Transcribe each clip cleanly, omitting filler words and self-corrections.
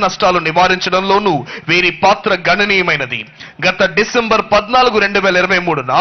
నష్టాలు నివారించడంలోనూ వీరి పాత్ర గణనీయమైనది. గత డిసెంబర్ 14, 2023న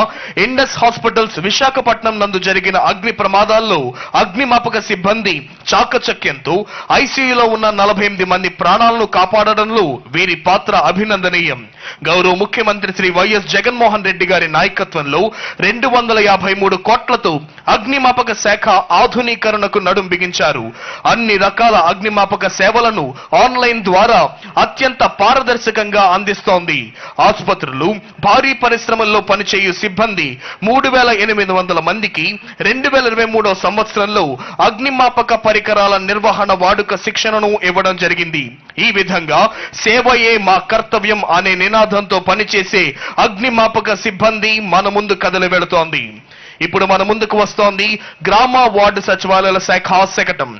ఇండస్ హాస్పిటల్స్ విశాఖపట్నం నందు జరిగిన అగ్ని ప్రమాదాల్లో అగ్నిమాపక సిబ్బంది చాకచక్యంతో ఐసీయూలో ఉన్న 48 మంది ప్రాణాలను కాపాడడంలో వీరి పాత్ర అభినందనీయం. గౌరవ ముఖ్యమంత్రి శ్రీ వైఎస్ జగన్మోహన్ రెడ్డి గారి నాయకత్వంలో 253 కోట్లతో అగ్నిమాపక శాఖ ఆధునీకరణకు నడుం బిగించారు. అన్ని రకాల అగ్నిమాపక సేవలను ఆన్లైన్ ద్వారా అత్యంత పారదర్శకంగా అందిస్తోంది. ఆసుపత్రులు, భారీ పరిశ్రమల్లో పనిచేయు సిబ్బంది 3800 మందికి 2023వ సంవత్సరంలో అగ్నిమాపక పరికరాల నిర్వహణ వాడుక శిక్షణను ఇవ్వడం జరిగింది. ఈ విధంగా సేవయే మా కర్తవ్యం అనే నినాదంతో పనిచేసే అగ్నిమాపక సిబ్బంది మన ముందు కదలి వెళుతోంది. ఇప్పుడు మన ముందుకు వస్తోంది గ్రామ వార్డు సచివాలయాల శాఖ శకటం.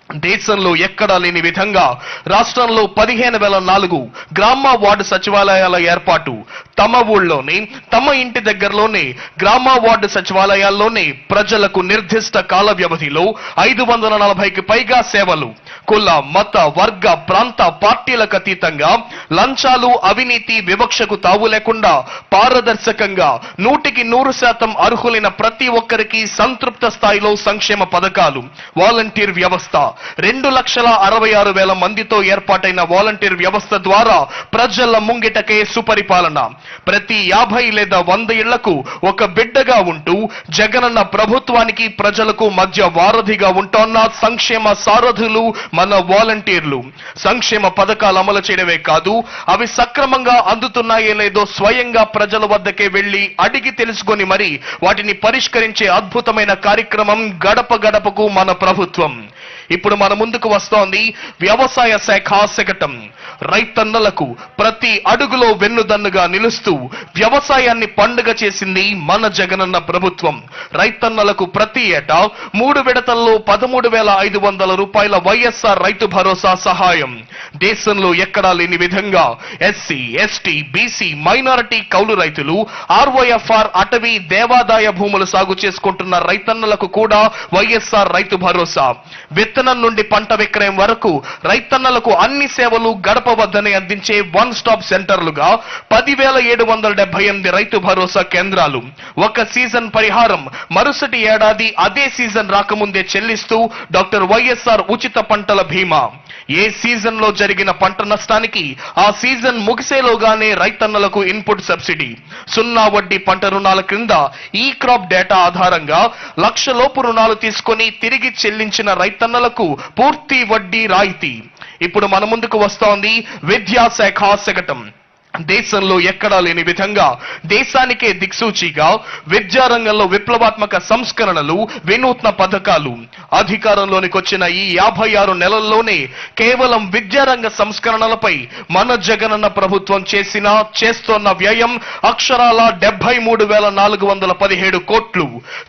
దేశంలో ఎక్కడా లేని విధంగా రాష్ట్రంలో 15,004 గ్రామ వార్డు సచివాలయాల ఏర్పాటు. తమ ఊళ్ళోనే, తమ ఇంటి దగ్గరలోనే గ్రామ వార్డు సచివాలయాల్లోనే ప్రజలకు నిర్దిష్ట కాల వ్యవధిలో 540కి పైగా సేవలు. కుల, మత, వర్గ, ప్రాంత, పార్టీలకు అతీతంగా లంచాలు, అవినీతి, వివక్షకు తావు లేకుండా పారదర్శకంగా 100% అర్హులైన ప్రతి ఒక్కరికి సంతృప్త స్థాయిలో సంక్షేమ పథకాలు. వాలంటీర్ వ్యవస్థ 2,66,000 మందితో ఏర్పాటైన వాలంటీర్ వ్యవస్థ ద్వారా ప్రజల ముంగిటకే సుపరిపాలన. ప్రతి 50 లేదా 100 ఇళ్లకు ఒక బిడ్డగా ఉంటూ జగనన్న ప్రభుత్వానికి ప్రజలకు మధ్య వారధిగా ఉంటోన్న సంక్షేమ సారథులు మన వాలంటీర్లు. సంక్షేమ పథకాలు అమలు చేయడమే కాదు, అవి సక్రమంగా అందుతున్నాయో లేదో స్వయంగా ప్రజల వద్దకే వెళ్లి అడిగి తెలుసుకొని మరి వాటిని పరిష్కరించే అద్భుతమైన కార్యక్రమం గడప గడపకు మన ప్రభుత్వం. ఇప్పుడు మన ముందుకు వస్తోంది వ్యవసాయ శాఖ శకటం. రైతన్నలకు ప్రతి అడుగులో వెన్నుదన్నుగా నిలుస్తూ వ్యవసాయాన్ని పండుగ చేసింది మన జగనన్న ప్రభుత్వం. రైతన్నలకు ప్రతి ఏటా 3 విడతల్లో 13,500 రూపాయల వైఎస్ఆర్ రైతు భరోసా సహాయం. దేశంలో ఎక్కడా లేని విధంగా ఎస్సీ, ఎస్టీ, బీసీ, మైనారిటీ కౌలు రైతులు, ఆర్ఓఎఫ్ఆర్, అటవీ, దేవాదాయ భూములు సాగు చేసుకుంటున్న రైతన్నలకు కూడా వైఎస్ఆర్ రైతు భరోసా. విత్తనం నుండి పంట విక్రయం వరకు రైతన్నలకు అన్ని సేవలు గడప వద్దనే అందించే వన్ స్టాప్ సెంటర్లుగా 10,778 రైతు భరోసా కేంద్రాలు. ఒక సీజన్ పరిహారం మరుసటి ఏడాది అదే సీజన్ రాకముందే చెల్లిస్తూ డాక్టర్ వైఎస్ఆర్ ఉచిత పంటల బీమా. ఏ సీజన్ లో జరిగిన పంట నష్టానికి ఆ సీజన్ ముగిసేలోగానే రైతన్నలకు ఇన్పుట్ సబ్సిడీ. 0 వడ్డీ పంట రుణాల క్రింద ఈ క్రాప్ డేటా ఆధారంగా 1,00,000 లోపు రుణాలు తీసుకొని తిరిగి చెల్లించిన రైతన్నలకు పూర్తి వడ్డీ రాయితీ. ఇప్పుడు మన ముందుకు వస్తోంది విద్యాశాఖ శకటం. దేశంలో ఎక్కడా లేని విధంగా దేశానికే దిక్సూచిగా విద్యారంగంలో విప్లవాత్మక సంస్కరణలు, వినూత్న పథకాలు. అధికారంలోనికి వచ్చిన ఈ 56 నెలల్లోనే కేవలం విద్యారంగ సంస్కరణలపై మన జగనన్న ప్రభుత్వం చేస్తోన్న వ్యయం అక్షరాల 73,417 కోట్లు.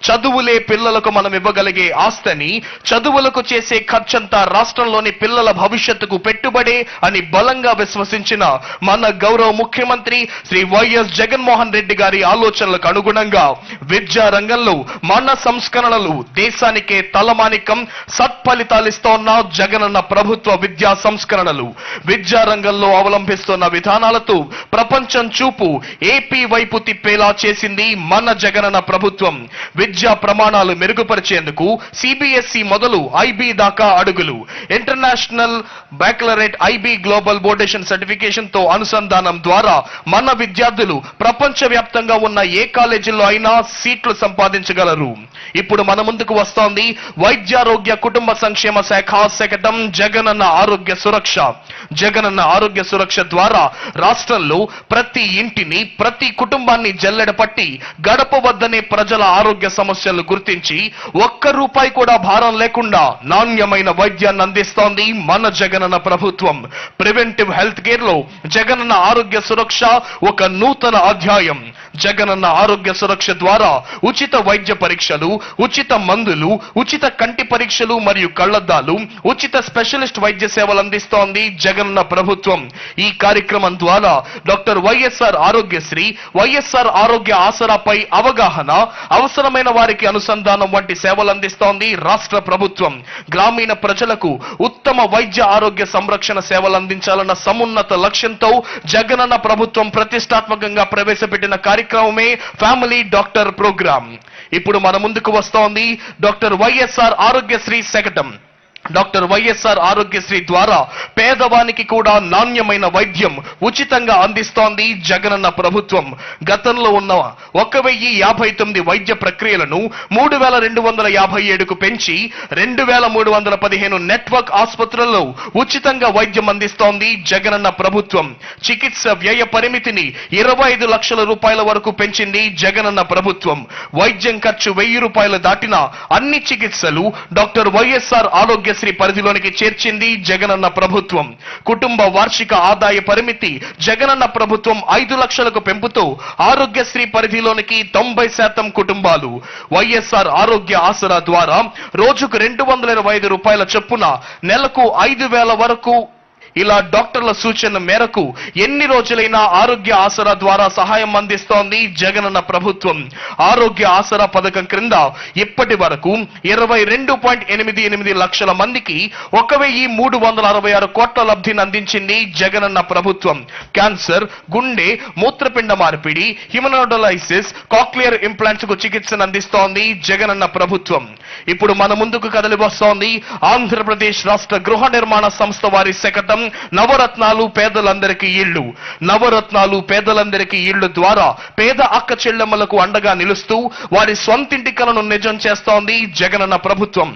చదువులే పిల్లలకు మనం ఇవ్వగలిగే ఆస్తిని, చదువులకు చేసే ఖర్చంతా రాష్ట్రంలోని పిల్లల భవిష్యత్తుకు పెట్టుబడే అని బలంగా విశ్వసించిన మన గౌరవ ముఖ్యమంత్రి శ్రీ వైఎస్ జగన్మోహన్ రెడ్డి గారి ఆలోచనలకు అనుగుణంగా విద్యా రంగంలో మన సంస్కరణలు దేశానికే తలమానికం, సత్ఫలితాలిస్తోన్న జగనన్న ప్రభుత్వ విద్యా సంస్కరణలు. విద్యా రంగంలో అవలంబిస్తున్న విధానాలతో ప్రపంచం చూపు ఏపీ వైపు తిప్పేలా చేసింది మన జగనన్న ప్రభుత్వం. విద్యా ప్రమాణాలు మెరుగుపరిచేందుకు సిబిఎస్ఈ మొదలు ఐబీ దాకా అడుగులు. ఇంటర్నేషనల్ బ్యాక్లరేట్ ఐబీ గ్లోబల్ బోర్డేషన్ సర్టిఫికేషన్ తో అనుసంధానం ద్వారా మన విద్యార్థులు ప్రపంచ వ్యాప్తంగా ఉన్న ఏ కాలేజీల్లో అయినా సీట్లు సంపాదించగలరు. ఇప్పుడు మన ముందుకు వస్తోంది వైద్యారోగ్య కుటుంబ సంక్షేమ శాఖ శకటం జగనన్న ఆరోగ్య సురక్ష. జగనన్న ఆరోగ్య సురక్ష ద్వారా రాష్ట్రంలో ప్రతి ఇంటిని, ప్రతి కుటుంబాన్ని జల్లెడ పట్టి గడప వద్దనే ప్రజల ఆరోగ్య సమస్యలు గుర్తించి ₹1 కూడా భారం లేకుండా నాణ్యమైన వైద్యాన్ని అందిస్తోంది మన జగనన్న ప్రభుత్వం. ప్రివెంటివ్ హెల్త్ కేర్ లో జగనన్న ఆరోగ్య సురక్ష ఒక నూతన అధ్యాయం. జగనన్న ఆరోగ్య సురక్ష ద్వారా ఉచిత వైద్య పరీక్షలు, ఉచిత మందులు, ఉచిత కంటి పరీక్షలు మరియు కళ్లద్దాలు, ఉచిత స్పెషలిస్ట్ వైద్య సేవలు అందిస్తోంది జగనన్న ప్రభుత్వం. ఈ కార్యక్రమం ద్వారా డాక్టర్ వైఎస్ఆర్ ఆరోగ్యశ్రీ, వైఎస్ఆర్ ఆరోగ్య ఆసరాపై అవగాహన, అవసరమైన వారికి అనుసంధానం వంటి సేవలు అందిస్తోంది రాష్ట్ర ప్రభుత్వం. గ్రామీణ ప్రజలకు ఉత్తమ వైద్య ఆరోగ్య సంరక్షణ సేవలు అందించాలన్న సమున్నత లక్ష్యంతో జగనన్న ప్రభుత్వం ప్రతిష్టాత్మకంగా ప్రవేశపెట్టిన కార్యక్రమమే ఫ్యామిలీ డాక్టర్ ప్రోగ్రాం. ఇప్పుడు మన ముందుకు వస్తోంది doctor YSR Aarogyasri శకటం. Doctor YSR Aarogyasri ద్వారా పేదవానికి కూడా నాణ్యమైన వైద్యం ఉచితంగా అందిస్తోంది జగనన్న ప్రభుత్వం. గతంలో ఉన్న 1059 వైద్య ప్రక్రియలను 3257కు పెంచి 2315 నెట్వర్క్ ఆసుపత్రుల్లో ఉచితంగా వైద్యం అందిస్తోంది జగనన్న ప్రభుత్వం. చికిత్స వ్యయ పరిమితిని 25 లక్షల రూపాయల వరకు పెంచింది జగనన్న ప్రభుత్వం. వైద్యం ఖర్చు 1000 రూపాయలు దాటిన అన్ని చికిత్సలు డాక్టర్ వైఎస్ఆర్ ఆరోగ్యశ్రీ పరిధిలోనికి చేర్చింది జగనన్న ప్రభుత్వం. కుటుంబ వార్షిక ఆదాయ పరిమితి జగనన్న ప్రభుత్వం 5 లక్షలకు పెంపుతో ఆరోగ్యశ్రీ పరిధిలోనికి 90% కుటుంబాలు వైఎస్ఆర్ ఆరోగ్య ఆసరా ద్వారా రోజుకు 225 రూపాయల చొప్పున నెలకు 5000 వరకు ఇలా డాక్టర్ల సూచన మేరకు ఎన్ని రోజులైనా ఆరోగ్య ఆసరా ద్వారా సహాయం అందిస్తోంది జగనన్న ప్రభుత్వం. ఆరోగ్య ఆసరా పథకం క్రింద ఇప్పటి వరకు 22.88 లక్షల మందికి 1366 కోట్ల లబ్ధిని అందించింది జగనన్న ప్రభుత్వం. క్యాన్సర్, గుండె, మూత్రపిండ మార్పిడి, హిమనోడలైసిస్, కాక్లియర్ ఇంప్లాంట్స్ కు చికిత్సను అందిస్తోంది జగనన్న ప్రభుత్వం. ఇప్పుడు మన ముందుకు కదలి వస్తోంది ఆంధ్రప్రదేశ్ రాష్ట్ర గృహ నిర్మాణ సంస్థ వారి శకటం నవరత్నాలు పేదలందరికీ ఇళ్లు. నవరత్నాలు పేదలందరికీ ఇళ్లు ద్వారా పేద అక్క చెల్లెమ్మలకు అండగా నిలుస్తూ వారి స్వంతింటి కలను నిజం చేస్తోంది జగనన్న ప్రభుత్వం.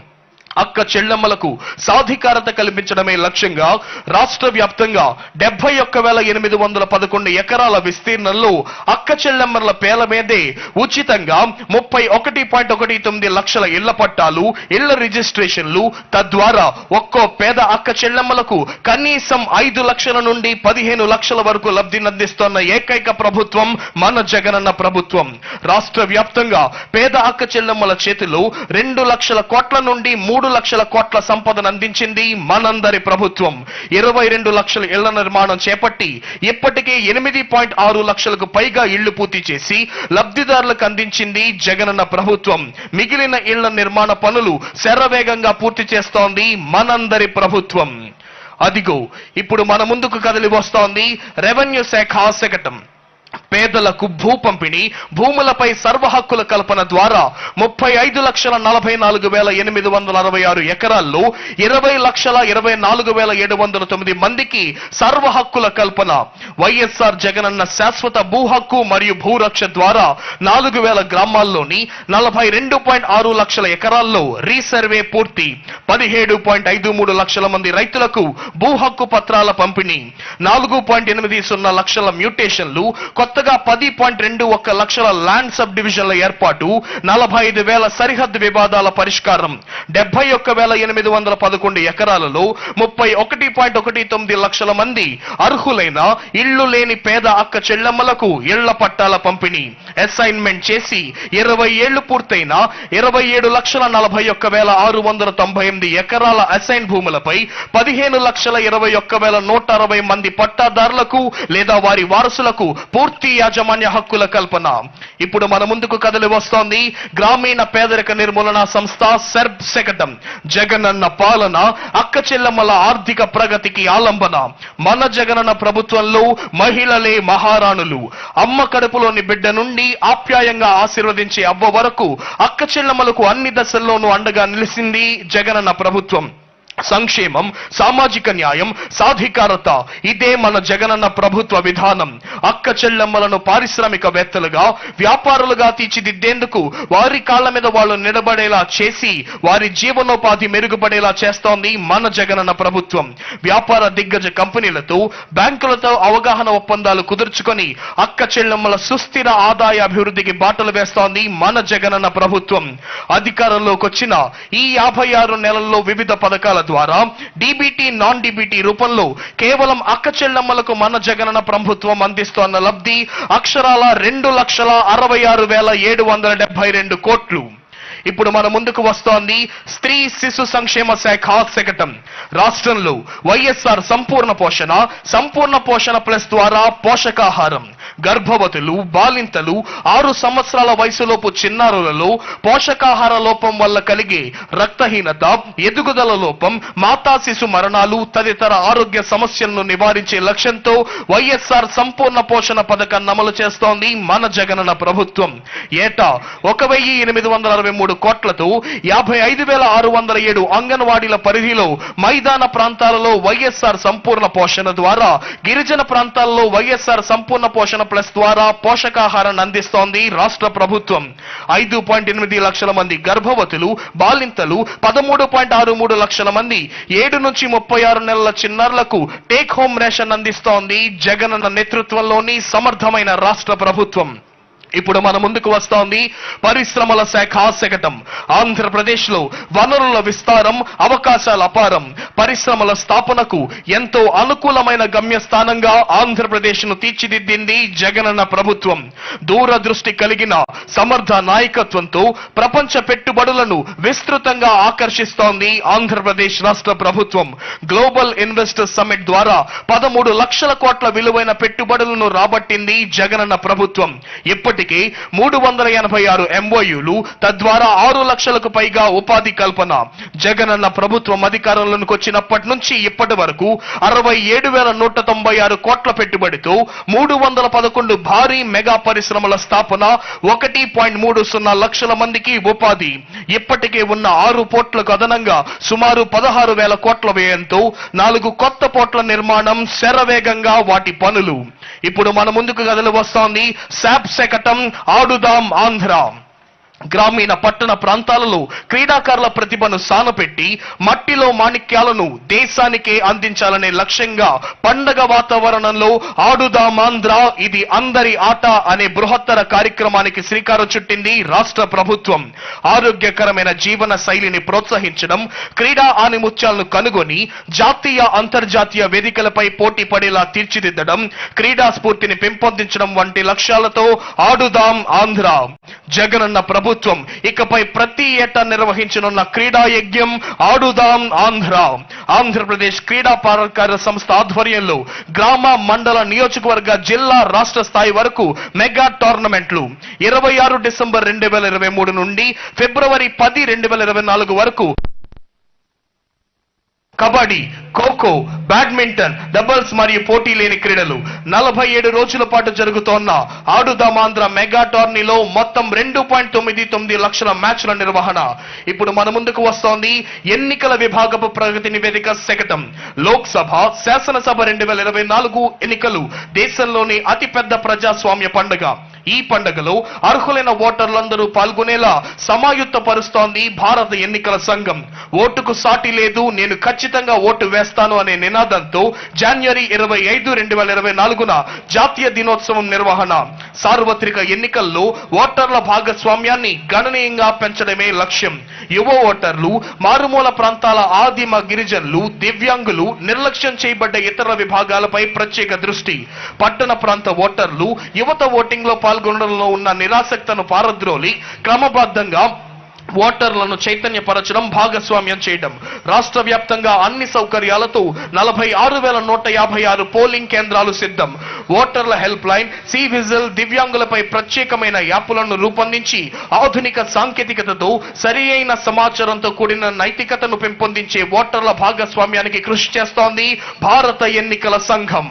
అక్క చెల్లెమ్మలకు సాధికారత కల్పించడమే లక్ష్యంగా రాష్ట్ర వ్యాప్తంగా 71,811 ఎకరాల విస్తీర్ణంలో అక్క చెల్లెమ్మల పేర్ల మీదే ఉచితంగా 31.19 లక్షల ఇళ్ల పట్టాలు, ఇళ్ల రిజిస్ట్రేషన్లు, తద్వారా ఒక్కో పేద అక్క చెల్లెమ్మలకు కనీసం 5 లక్షల నుండి 15 లక్షల వరకు లబ్ధిని అందిస్తున్న ఏకైక ప్రభుత్వం మన జగనన్న ప్రభుత్వం. రాష్ట్ర వ్యాప్తంగా పేద అక్క చెల్లెమ్మల చేతిలో 2 లక్షల కోట్ల నుండి 3 లక్షల కోట్ల సంపదను అందించింది మనందరి ప్రభుత్వం. 22 లక్షల ఇళ్ల నిర్మాణం చేపట్టి ఇప్పటికే 8.6 లక్షలకు పైగా ఇళ్లు పూర్తి చేసి లబ్ధిదారులకు అందించింది జగనన్న ప్రభుత్వం. మిగిలిన ఇళ్ల నిర్మాణ పనులు శరవేగంగా పూర్తి చేస్తోంది మనందరి ప్రభుత్వం. అదిగో ఇప్పుడు మన ముందుకు కదిలి వస్తోంది రెవెన్యూ శాఖ శకటం. పేదలకు భూ పంపిణీ, భూములపై సర్వ హక్కుల కల్పన ద్వారా 35,44,866 ఎకరాల్లో 20,24,709 మందికి సర్వ హక్కుల కల్పన. వైఎస్ఆర్ జగనన్న శాశ్వత భూ హక్కు మరియు భూరక్ష ద్వారా 4,000 గ్రామాల్లోని 42.6 లక్షల ఎకరాల్లో రీసర్వే పూర్తి. 17.53 లక్షల మంది రైతులకు భూ హక్కు పత్రాల పంపిణీ. 4.80 లక్షల మ్యూటేషన్లు, కొత్తగా 10.21 లక్షల ల్యాండ్ సబ్ డివిజన్ల ఏర్పాటు, 45,000 సరిహద్దు వివాదాల పరిష్కారం, 71,811 ఎకరాలలో 31.19 లక్షల మంది అర్హులైన ఇళ్లు లేని పేద అక్క చెల్లెమ్మలకు ఇళ్ల పట్టాల పంపిణీ. అసైన్మెంట్ చేసి 20 ఏళ్లు పూర్తయిన 27,41,698 ఎకరాల అసైన్ భూములపై 15,21,160 మంది పట్టాదారులకు లేదా వారి వారసులకు పూర్తి యాజమాన్య హక్కుల కల్పన. ఇప్పుడు మన ముందుకు కదిలి వస్తోంది గ్రామీణ పేదరిక నిర్మూలన సంస్థ సెర్బ్ శకటం. జగనన్న పాలన అక్క చెల్లెమ్మల ఆర్థిక ప్రగతికి ఆలంబన. మన జగనన్న ప్రభుత్వంలో మహిళలే మహారాణులు. అమ్మ కడుపులోని బిడ్డ నుండి ఆప్యాయంగా ఆశీర్వదించే అవ్వ వరకు అక్క చెల్లెమ్మలకు అన్ని దశల్లోనూ అండగా నిలిచింది జగనన్న ప్రభుత్వం. సంక్షేమం, సామాజిక న్యాయం, సాధికారత ఇదే మన జగనన్న ప్రభుత్వ విధానం. అక్క చెల్లెమ్మలను పారిశ్రామికవేత్తలుగా, వ్యాపారులుగా తీర్చిదిద్దేందుకు వారి కాళ్ల మీద వాళ్ళు నిలబడేలా చేసి వారి జీవనోపాధి మెరుగుపడేలా చేస్తోంది మన జగనన్న ప్రభుత్వం. వ్యాపార దిగ్గజ కంపెనీలతో, బ్యాంకులతో అవగాహన ఒప్పందాలు కుదుర్చుకొని అక్క చెల్లెమ్మల సుస్థిర ఆదాయ అభివృద్ధికి బాటలు వేస్తోంది మన జగనన్న ప్రభుత్వం. అధికారంలోకి వచ్చిన ఈ 56 నెలల్లో వివిధ పథకాల ద్వారా డీబీటీ నాన్ డీబీటీ రూపంలో కేవలం అక్క చెల్లెమ్మలకు మన జగనన్న ప్రభుత్వం అందిస్తోన్న లబ్ధి అక్షరాల 2,66,772 కోట్లు. ఇప్పుడు మన ముందుకు వస్తోంది స్త్రీ శిశు సంక్షేమ శాఖ శకటం. రాష్ట్రంలో వైఎస్ఆర్ సంపూర్ణ పోషణ ప్లస్ ద్వారా పోషకాహారం గర్భవతులు, బాలింతలు, 6 సంవత్సరాల వయసులోపు చిన్నారులలో పోషకాహార లోపం వల్ల కలిగే రక్తహీనత, ఎదుగుదల లోపం, మాతా శిశు మరణాలు తదితర ఆరోగ్య సమస్యలను నివారించే లక్ష్యంతో వైఎస్ఆర్ సంపూర్ణ పోషణ పథకాన్ని అమలు చేస్తోంది మన జగనన్న ప్రభుత్వం. ఏటా 1,863 కోట్లతో 55,607 అంగన్వాడీల పరిధిలో మైదాన ప్రాంతాలలో వైఎస్ఆర్ సంపూర్ణ పోషణ ద్వారా, గిరిజన ప్రాంతాల్లో వైఎస్ఆర్ సంపూర్ణ పోషణ ప్లస్ ద్వారా పోషకాహారాన్ని అందిస్తోంది రాష్ట్ర ప్రభుత్వం. 5.8 లక్షల మంది గర్భవతులు, బాలింతలు, 13.63 లక్షల మంది 7 నుంచి 36 నెలల చిన్నారులకు టేక్ హోమ్ రేషన్ అందిస్తోంది జగనన్న నేతృత్వంలోని సమర్థమైన రాష్ట్ర ప్రభుత్వం. ఇప్పుడు మన ముందుకు వస్తోంది పరిశ్రమల శాఖ శకటం. ఆంధ్రప్రదేశ్ లో వనరుల విస్తారం, అవకాశాల అపారం, పరిశ్రమల స్థాపనకు ఎంతో అనుకూలమైన గమ్యస్థానంగా ఆంధ్రప్రదేశ్ ను తీర్చిదిద్దింది జగనన్న ప్రభుత్వం. దూరదృష్టి కలిగిన సమర్థ నాయకత్వంతో ప్రపంచ పెట్టుబడులను విస్తృతంగా ఆకర్షిస్తోంది ఆంధ్రప్రదేశ్ రాష్ట్ర ప్రభుత్వం. గ్లోబల్ ఇన్వెస్టర్స్ సమ్మిట్ ద్వారా 13 లక్షల కోట్ల విలువైన పెట్టుబడులను రాబట్టింది జగనన్న ప్రభుత్వం. ఇప్పటికే 386 MOUలు, తద్వారా 6 లక్షలకు పైగా ఉపాధి కల్పన. జగనన్న ప్రభుత్వం అధికారంలోకి వచ్చినప్పటి నుంచి ఇప్పటి వరకు 67,196 కోట్ల పెట్టుబడితో 311 భారీ మెగా పరిశ్రమల స్థాపన, 1.30 లక్షల మందికి ఉపాధి. ఇప్పటికే ఉన్న 6 పోర్టులకు అదనంగా సుమారు 16,000 కోట్ల వ్యయంతో 4 కొత్త పోర్టుల నిర్మాణం, శరవేగంగా వాటి పనులు. ఇప్పుడు మన ముందుకు కదలి వస్తోంది శాప్ శకటం ఆడుదాం ఆంధ్ర. గ్రామీణ పట్టణ ప్రాంతాలలో క్రీడాకారుల ప్రతిభను సానపెట్టి మట్టిలో మాణిక్యాలను దేశానికే అందించాలనే లక్ష్యంగా పండగ వాతావరణంలో ఆడుదాం ఆంధ్ర, ఇది అందరి ఆట అనే బృహత్తర కార్యక్రమానికి శ్రీకారం చుట్టింది రాష్ట్ర ప్రభుత్వం. ఆరోగ్యకరమైన జీవన శైలిని ప్రోత్సహించడం, క్రీడా ఆనిముత్యాలను కనుగొని జాతీయ అంతర్జాతీయ వేదికలపై పోటీ పడేలా తీర్చిదిద్దడం, క్రీడా స్ఫూర్తిని పెంపొందించడం వంటి లక్ష్యాలతో ఆడుదాం ఆంధ్ర. జగనన్న ప్రభుత్వం ఇకపై ప్రతి ఏటా నిర్వహించనున్న క్రీడా యజ్ఞం ఆడుదాం ఆంధ్ర. ఆంధ్రప్రదేశ్ క్రీడా ప్రాధికార సంస్థ ఆధ్వర్యంలో గ్రామ, మండల, నియోజకవర్గ, జిల్లా, రాష్ట్ర స్థాయి వరకు మెగా టోర్నమెంట్లు 26 డిసెంబర్ 2023 నుండి ఫిబ్రవరి 10, 2024 వరకు కబడ్డీ, ఖోఖో, బ్యాడ్మింటన్, డబుల్స్ మరియు పోటీ లేని క్రీడలు 47 రోజుల పాటు జరుగుతోన్న ఆడుదాం ఆంధ్ర మెగా టోర్నీలో మొత్తం 2.99 లక్షల మ్యాచ్ల నిర్వహణ. ఇప్పుడు మన ముందుకు వస్తోంది ఎన్నికల విభాగపు ప్రగతి నివేదిక శకటం. లోక్సభ, శాసనసభ 2024 ఎన్నికలు దేశంలోని అతిపెద్ద ప్రజాస్వామ్య పండుగ. ఈ పండుగలో అర్హులైన ఓటర్లందరూ పాల్గొనేలా సమాయుత్త పరుస్తోంది భారత ఎన్నికల సంఘం. ఓటుకు సాటి లేదు, నేను ఖచ్చితంగా ఓటు వేస్తాను అనే నినాదంతో జనవరి 25, 2024న జాతీయ దినోత్సవం నిర్వహణ. సార్వత్రిక ఎన్నికల్లో ఓటర్ల భాగస్వామ్యాన్ని గణనీయంగా పెంచడమే లక్ష్యం. యువ ఓటర్లు, మారుమూల ప్రాంతాల ఆదిమ గిరిజనులు, దివ్యాంగులు, నిర్లక్ష్యం చేయబడ్డ ఇతర విభాగాలపై ప్రత్యేక దృష్టి. పట్టణ ప్రాంత ఓటర్లు, యువత ఓటింగ్ లో పాల్గొనడంలో ఉన్న నిరాసక్తను పారద్రోలి క్రమబద్ధంగా ఓటర్లను చైతన్యపరచడం, భాగస్వామ్యం చేయడం. రాష్ట్ర వ్యాప్తంగా అన్ని సౌకర్యాలతో 46,156 పోలింగ్ కేంద్రాలు సిద్ధం. ఓటర్ల హెల్ప్ లైన్, సి విజిల్, దివ్యాంగులపై ప్రత్యేకమైన యాప్లను రూపొందించి ఆధునిక సాంకేతికతతో సరియైన సమాచారంతో కూడిన నైతికతను పెంపొందించే ఓటర్ల భాగస్వామ్యానికి కృషి చేస్తోంది భారత ఎన్నికల సంఘం.